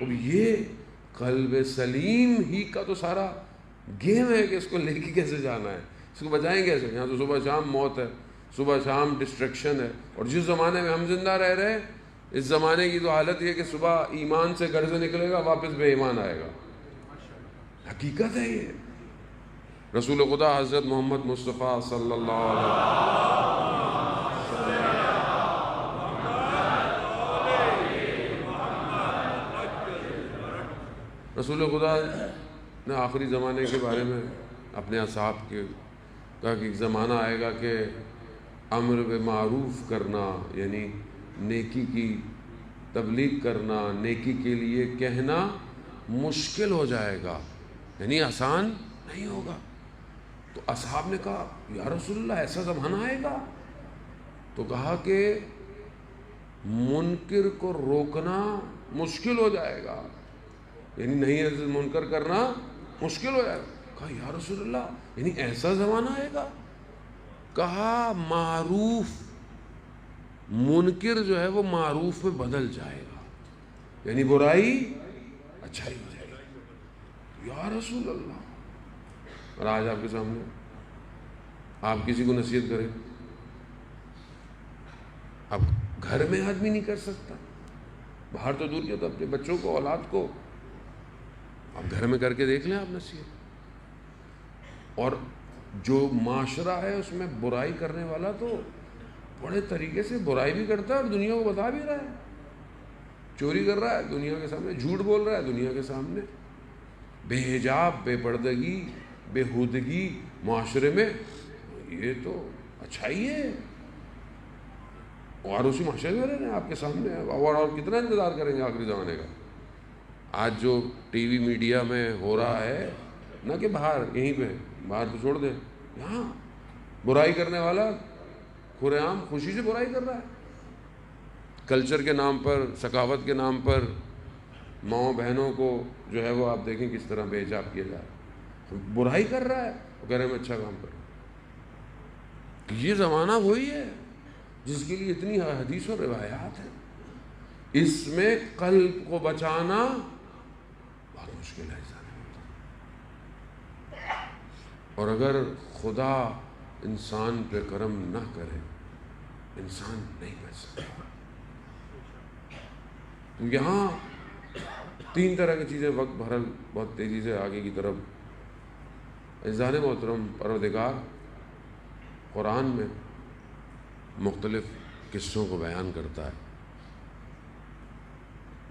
اب یہ قلب سلیم ہی کا تو سارا گیم ہے کہ اس کو لے کے کیسے جانا ہے، اس کو بچائیں کیسے. یہاں تو صبح شام موت ہے، صبح شام ڈسٹریکشن ہے. اور جس زمانے میں ہم زندہ رہ رہے ہیں، اس زمانے کی تو حالت یہ کہ صبح ایمان سے گھر سے نکلے گا، واپس بے ایمان آئے گا. حقیقت ہے یہ. رسول خدا حضرت محمد مصطفیٰ صلی اللہ علیہ رسول خدا نے آخری زمانے کے بارے میں اپنے اصحاب کے کہا کہ ایک زمانہ آئے گا کہ امر بالمعروف کرنا، یعنی نیکی کی تبلیغ کرنا، نیکی کے لیے کہنا مشکل ہو جائے گا، یعنی آسان نہیں ہوگا. تو اصحاب نے کہا یا رسول اللہ ایسا زمانہ آئے گا؟ تو کہا کہ منکر کو روکنا مشکل ہو جائے گا، یعنی نہیں منکر کرنا مشکل ہو جائے گا. کہا یا رسول اللہ یعنی ایسا زمانہ آئے گا؟ کہا معروف منکر جو ہے وہ معروف میں بدل جائے گا، یعنی برائی اچھائی ہو جائے گی. یا رسول اللہ. اور آج آپ کے سامنے آپ کسی کو نصیحت کریں، اب گھر میں آدمی نہیں کر سکتا، باہر تو دور کیا، تو اپنے بچوں کو، اولاد کو آپ گھر میں کر کے دیکھ لیں آپ نصیحت. اور جو معاشرہ ہے اس میں برائی کرنے والا تو بڑے طریقے سے برائی بھی کرتا ہے اور دنیا کو بتا بھی رہا ہے. چوری کر رہا ہے دنیا کے سامنے، جھوٹ بول رہا ہے دنیا کے سامنے، بے حجاب، بے پردگی، بے ہودگی معاشرے میں، یہ تو اچھائی ہے. اور اسی معاشرے میں رہ رہے ہیں آپ کے سامنے، اور کتنا انتظار کریں گے آخری زمانے کا. آج جو ٹی وی میڈیا میں ہو رہا ہے نہ کہ باہر، یہیں پہ باہر تو چھوڑ دیں، یہاں برائی کرنے والا کھلے عام خوشی سے برائی کر رہا ہے. کلچر کے نام پر، ثقافت کے نام پر ماؤں بہنوں کو جو ہے وہ آپ دیکھیں کس طرح بے حجاب کیا جا رہا ہے، برائی کر رہا ہے، وہ کہہ رہے ہیں میں اچھا کام کر رہا ہوں. یہ زمانہ وہی ہے جس کے لیے اتنی حدیث و روایات ہیں. اس میں قلب کو بچانا بہت مشکل ہے. اور اگر خدا انسان پہ کرم نہ کرے، انسان نہیں بچ سکتا. تو یہاں تین طرح کی چیزیں، وقت بہرحال بہت تیزی سے آگے کی طرف. عزیزان محترم، پروردگار قرآن میں مختلف قصوں کو بیان کرتا ہے.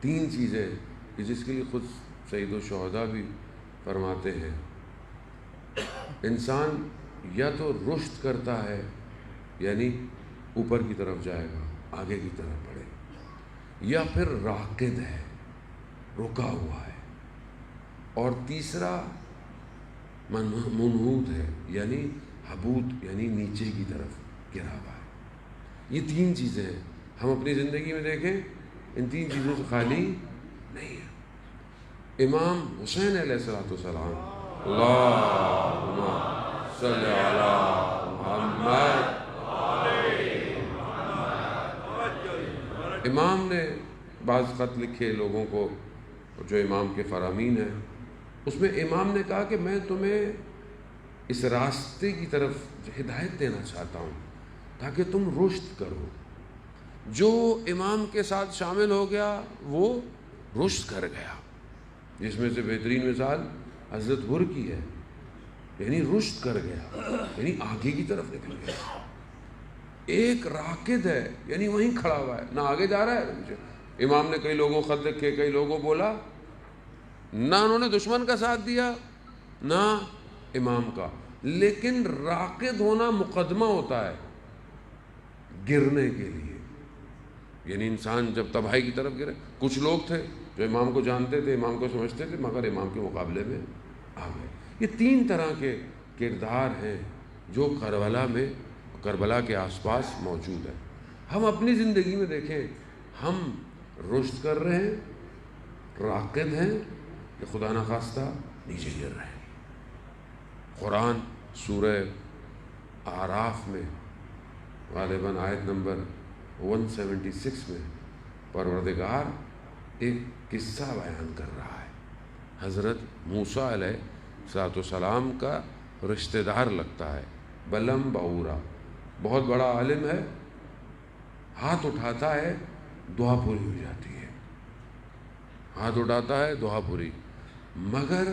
تین چیزیں جس کے لیے خود سید الشہداء بھی فرماتے ہیں، انسان یا تو رشد کرتا ہے، یعنی اوپر کی طرف جائے گا، آگے کی طرف بڑھے، یا پھر راکد ہے، رکا ہوا ہے، اور تیسرا منحوت ہے، یعنی حبوط، یعنی نیچے کی طرف گرا ہوا ہے. یہ تین چیزیں ہیں. ہم اپنی زندگی میں دیکھیں ان تین چیزوں سے خالی نہیں ہے. امام حسین علیہ السلام، اللہم صلی علی محمد، امام نے بعض خط لکھے لوگوں کو جو امام کے فرامین ہیں. اس میں امام نے کہا کہ میں تمہیں اس راستے کی طرف ہدایت دینا چاہتا ہوں تاکہ تم رشد کرو. جو امام کے ساتھ شامل ہو گیا وہ رشد کر گیا، جس میں سے بہترین مثال حضرت غر کی ہے، یعنی رشد کر گیا، یعنی آگے کی طرف نکل گیا. ایک راکد ہے، یعنی وہیں کھڑا ہوا ہے، نہ آگے جا رہا ہے نہ پیچھے. امام نے کئی لوگوں خط لکھے، کئی لوگوں بولا، نہ انہوں نے دشمن کا ساتھ دیا نہ امام کا، لیکن راکد ہونا مقدمہ ہوتا ہے گرنے کے لیے. یعنی انسان جب تباہی کی طرف گرے، کچھ لوگ تھے جو امام کو جانتے تھے، امام کو سمجھتے تھے، مگر امام کے مقابلے میں آ گئے. یہ تین طرح کے کردار ہیں جو کربلا کے آس پاس موجود ہے. ہم اپنی زندگی میں دیکھیں، ہم رشد کر رہے ہیں، راکد ہیں، کہ خدا نخواستہ نیچے گر رہے ہیں. قرآن سورہ اعراف میں غالباً آیت نمبر 176 میں پروردگار ایک قصہ بیان کر رہا ہے. حضرت موسیٰ علیہ السلام کا رشتہ دار لگتا ہے، بلم بعورا، بہت بڑا عالم ہے، ہاتھ اٹھاتا ہے دعا پوری ہو جاتی ہے، ہاتھ اٹھاتا ہے دعا پوری. مگر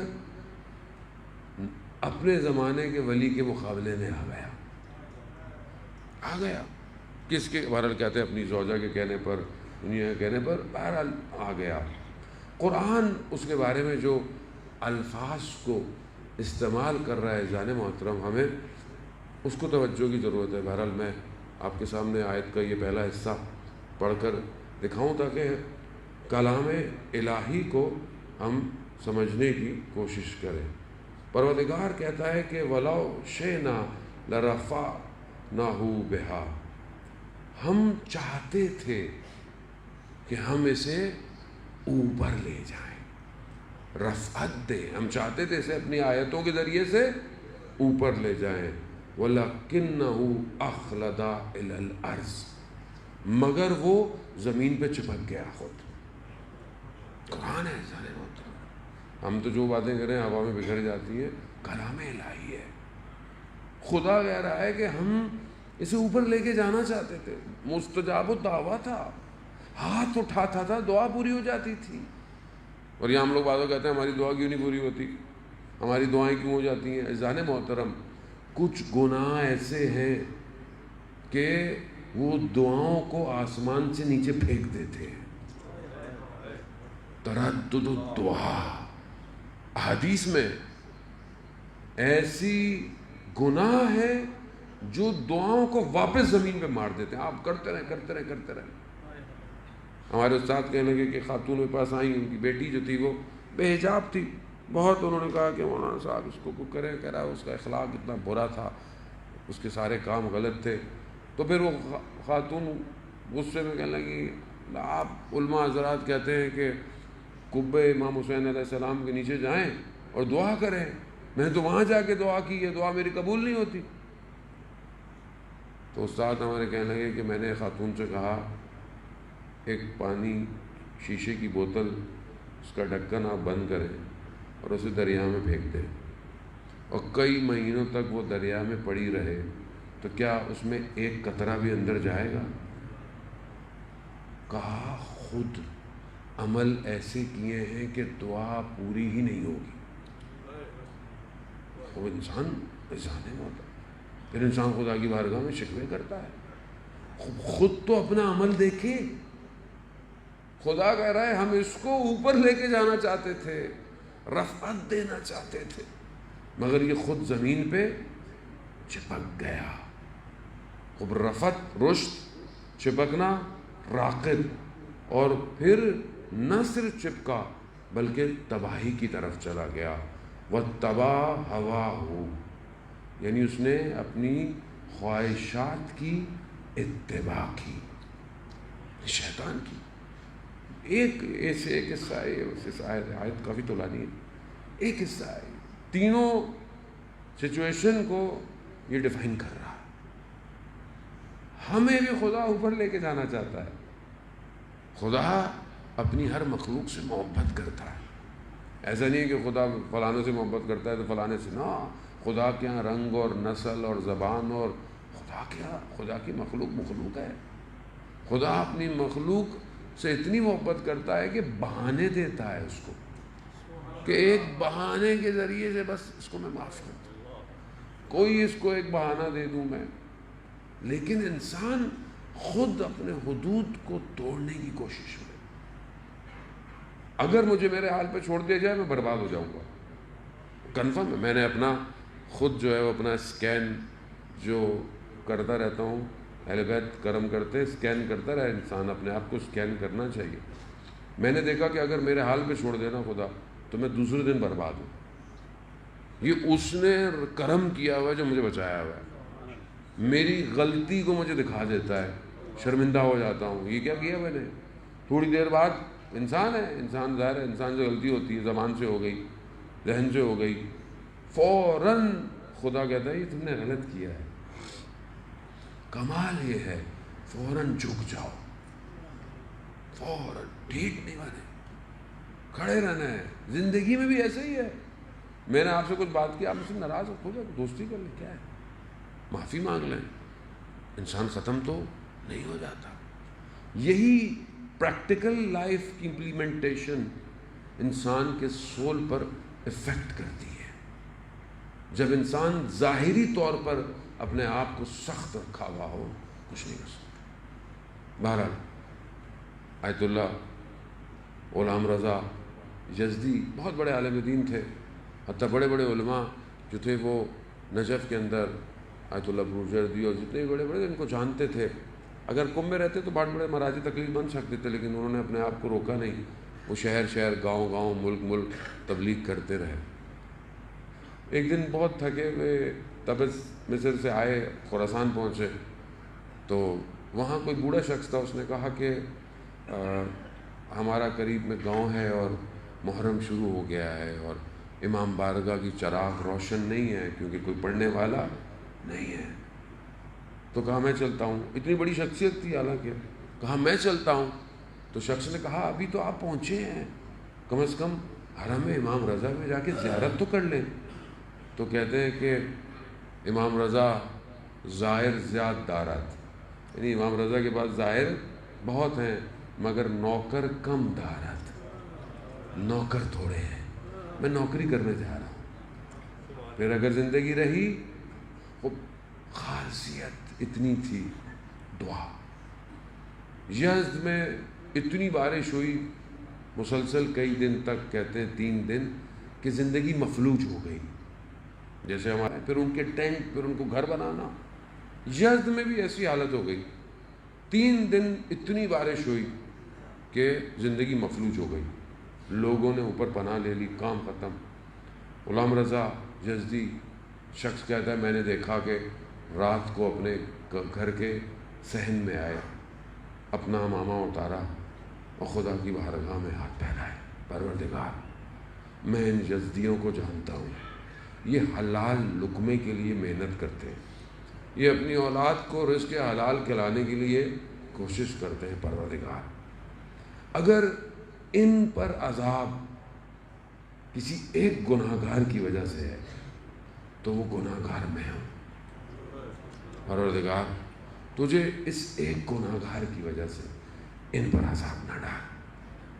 اپنے زمانے کے ولی کے مقابلے میں آ گیا. کس کے بہرحال کہتے ہیں اپنی زوجہ کے کہنے پر، دنیا کے کہنے پر، بہرحال آ گیا. قرآن اس کے بارے میں جو الفاظ کو استعمال کر رہا ہے جان محترم، ہمیں اس کو توجہ کی ضرورت ہے. بہرحال میں آپ کے سامنے آیت کا یہ پہلا حصہ پڑھ کر دکھاؤں تاکہ کلام الہی کو ہم سمجھنے کی کوشش کریں. پروردگار کہتا ہے کہ وَلَوْ شِئْنَا لَرَفَعْنَاهُ بِهَا، ہم چاہتے تھے کہ ہم اسے اوپر لے جائیں، رفعت دیں، ہم چاہتے تھے اسے اپنی آیتوں کے ذریعے سے اوپر لے جائیں. وَلَكِنَّهُ أَخْلَدَ إِلَى الْأَرْضِ، مگر وہ زمین پہ چپک گیا خود. قرآن ہے سارے ہوتا. ہم تو جو باتیں کریں ہوا میں بکھر جاتی ہیں، کلام الہی ہے. خدا کہہ رہا ہے کہ ہم اسے اوپر لے کے جانا چاہتے تھے. مستجاب الدعویٰ تھا، ہاتھ اٹھاتا تھا دعا پوری ہو جاتی تھی. اور یہاں ہم لوگ بعض کہتے ہیں ہماری دعا کیوں نہیں پوری ہوتی، ہماری دعائیں کیوں ہو جاتی ہیں. عزیزان محترم، کچھ گناہ ایسے ہیں کہ وہ دعاؤں کو آسمان سے نیچے پھینک دیتے ہیں. تردد الدعا، حدیث میں ایسی گناہ ہے جو دعاؤں کو واپس زمین پہ مار دیتے ہیں. آپ کرتے رہیں. ہمارے استاد کہنے لگے کہ خاتون میرے پاس آئیں، ان کی بیٹی جو تھی وہ بے حجاب تھی بہت. انہوں نے کہا کہ مولانا صاحب اس کو کریں، کہہ رہا اس کا اخلاق اتنا برا تھا، اس کے سارے کام غلط تھے. تو پھر وہ خاتون غصے میں کہنے لگی آپ علماء حضرات کہتے ہیں کہ قبے امام حسین علیہ السلام کے نیچے جائیں اور دعا کریں، میں تو وہاں جا کے دعا کی، یہ دعا میری قبول نہیں ہوتی. تو استاد ہمارے کہنے لگے کہ میں نے خاتون سے کہا ایک پانی شیشے کی بوتل، اس کا ڈھکن آپ بند کریں اور اسے دریا میں پھینک دیں، اور کئی مہینوں تک وہ دریا میں پڑی رہے، تو کیا اس میں ایک قطرہ بھی اندر جائے گا؟ کہا خود عمل ایسے کیے ہیں کہ دعا پوری ہی نہیں ہوگی. وہ انسان ہوتا، پھر انسان خدا کی بارگاہ میں شکوے کرتا ہے. خود تو اپنا عمل دیکھے. خدا کہہ رہا ہے ہم اس کو اوپر لے کے جانا چاہتے تھے، رفعت دینا چاہتے تھے، مگر یہ خود زمین پہ چپک گیا. خب رفعت، رشد، چپکنا، راقد، اور پھر نہ صرف چپکا بلکہ تباہی کی طرف چلا گیا. وَاتَّبَعَ هَوَاهُ، یعنی اس نے اپنی خواہشات کی اتباع کی، شیطان کی. ایک قصہ ہے، آیت کافی طولانی ہے، ایک قصہ ہے، تینوں سچویشن کو یہ ڈیفائن کر رہا ہے. ہمیں بھی خدا اوپر لے کے جانا چاہتا ہے. خدا اپنی ہر مخلوق سے محبت کرتا ہے. ایسا نہیں ہے کہ خدا فلانے سے محبت کرتا ہے تو فلانے سے نہ. خدا کے یہاں رنگ اور نسل اور زبان اور خدا کی مخلوق ہے. خدا اپنی مخلوق سے اتنی محبت کرتا ہے کہ بہانے دیتا ہے اس کو، کہ ایک بہانے کے ذریعے سے بس اس کو میں معاف کر دوں، کوئی اس کو ایک بہانہ دے دوں میں. لیکن انسان خود اپنے حدود کو توڑنے کی کوشش میں، اگر مجھے میرے حال پہ چھوڑ دیا جائے میں برباد ہو جاؤں گا، کنفرم ہے. میں نے اپنا خود جو ہے وہ اپنا اسکین جو کرتا رہتا ہوں، اہل بیت کرم کرتے، اسکین کرتا رہے انسان، اپنے آپ کو اسکین کرنا چاہیے. میں نے دیکھا کہ اگر میرے حال پہ چھوڑ دینا خدا تو میں دوسرے دن برباد ہوں. یہ اس نے کرم کیا ہوا ہے جو مجھے بچایا ہوا ہے. میری غلطی کو مجھے دکھا دیتا ہے، شرمندہ ہو جاتا ہوں، یہ کیا کیا میں نے. تھوڑی دیر بعد انسان ہے، انسان ظاہر ہے، انسان سے غلطی ہوتی ہے، زبان سے ہو گئی، ذہن سے ہو گئی، فوراً خدا کہتا ہے یہ تم نے غلط کیا ہے. کمال یہ ہے فوراً جھک جاؤ، فوراً ٹھیک نہیں بنے. کھڑے رہنا ہے. زندگی میں بھی ایسا ہی ہے. میں نے آپ سے کچھ بات کی, آپ مجھ سے ناراض ہو جائے, دوستی کر لیں, کیا ہے, معافی مانگ لیں, انسان ختم تو نہیں ہو جاتا. یہی پریکٹیکل لائف کی امپلیمنٹیشن انسان کے سول پر افیکٹ کرتی ہے. جب انسان ظاہری طور پر اپنے آپ کو سخت رکھا ہوا ہو, کچھ نہیں کر سکتا. بہرحال آیت اللہ غلام رضا یزدی بہت بڑے عالم دین تھے. حتیٰ بڑے بڑے علماء جو تھے وہ نجف کے اندر آیت اللہ بروجردی اور جتنے بھی بڑے بڑے ان کو جانتے تھے. اگر قم میں رہتے تو بڑے بڑے مراجع تقلید بن سکتے تھے, لیکن انہوں نے اپنے آپ کو روکا نہیں. وہ شہر شہر, گاؤں گاؤں, ملک ملک تبلیغ کرتے رہے. ایک دن بہت تھکے ہوئے تبز مصر سے آئے, خراسان پہنچے, تو وہاں کوئی بوڑھا شخص تھا. اس نے کہا کہ ہمارا قریب میں گاؤں ہے اور محرم شروع ہو گیا ہے اور امام بارگاہ کی چراغ روشن نہیں ہے کیونکہ کوئی پڑھنے والا نہیں ہے. تو کہا میں چلتا ہوں. اتنی بڑی شخصیت تھی حالانکہ. کہا میں چلتا ہوں. تو شخص نے کہا ابھی تو آپ پہنچے ہیں, کم از کم حرم امام رضا میں جا کے زیارت تو کر لیں. تو کہتے ہیں کہ امام رضا زائر زیاد دارت, یعنی امام رضا کے پاس زائر بہت ہیں مگر نوکر کم دارت, نوکر تھوڑے ہیں, میں نوکری کرنے جا رہا ہوں. پھر اگر زندگی رہی, وہ خاصیت اتنی تھی, دعا. یزد میں اتنی بارش ہوئی مسلسل کئی دن تک, کہتے ہیں 3 دن, کہ زندگی مفلوج ہو گئی. جیسے ہمارے پھر ان کے ٹینٹ, پھر ان کو گھر بنانا. یزد میں بھی ایسی حالت ہو گئی. 3 دن اتنی بارش ہوئی کہ زندگی مفلوج ہو گئی. لوگوں نے اوپر پناہ لے لی, کام ختم. غلام رضا یزدی شخص کہتا ہے میں نے دیکھا کہ رات کو اپنے گھر کے صحن میں آئے, اپنا امامہ اتارا اور خدا کی بارگاہ میں ہاتھ پھیلائے, پروردگار میں ان یزدیوں کو جانتا ہوں, یہ حلال لقمے کے لیے محنت کرتے ہیں, یہ اپنی اولاد کو رزق حلال کھلانے کے لیے کوشش کرتے ہیں. پروردگار اگر ان پر عذاب کسی ایک گناہ گار کی وجہ سے ہے تو وہ گناہ گار میں ہوں. پروردگار تجھے اس ایک گناہ گار کی وجہ سے ان پر عذاب نہ ڈال,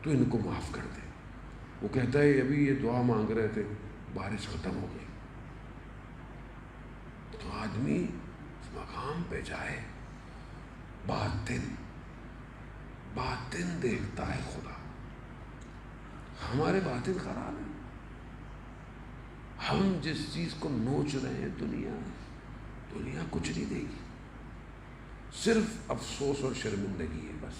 تو ان کو معاف کر دے. وہ کہتا ہے ابھی یہ دعا مانگ رہے تھے, بارش ختم ہو گئی. تو آدمی اس مقام پہ جائے, باطن دیکھتا ہے خدا. ہمارے باطن خراب ہے. ہم جس چیز کو نوچ رہے ہیں دنیا کچھ نہیں دے گی, صرف افسوس اور شرمندگی ہے بس.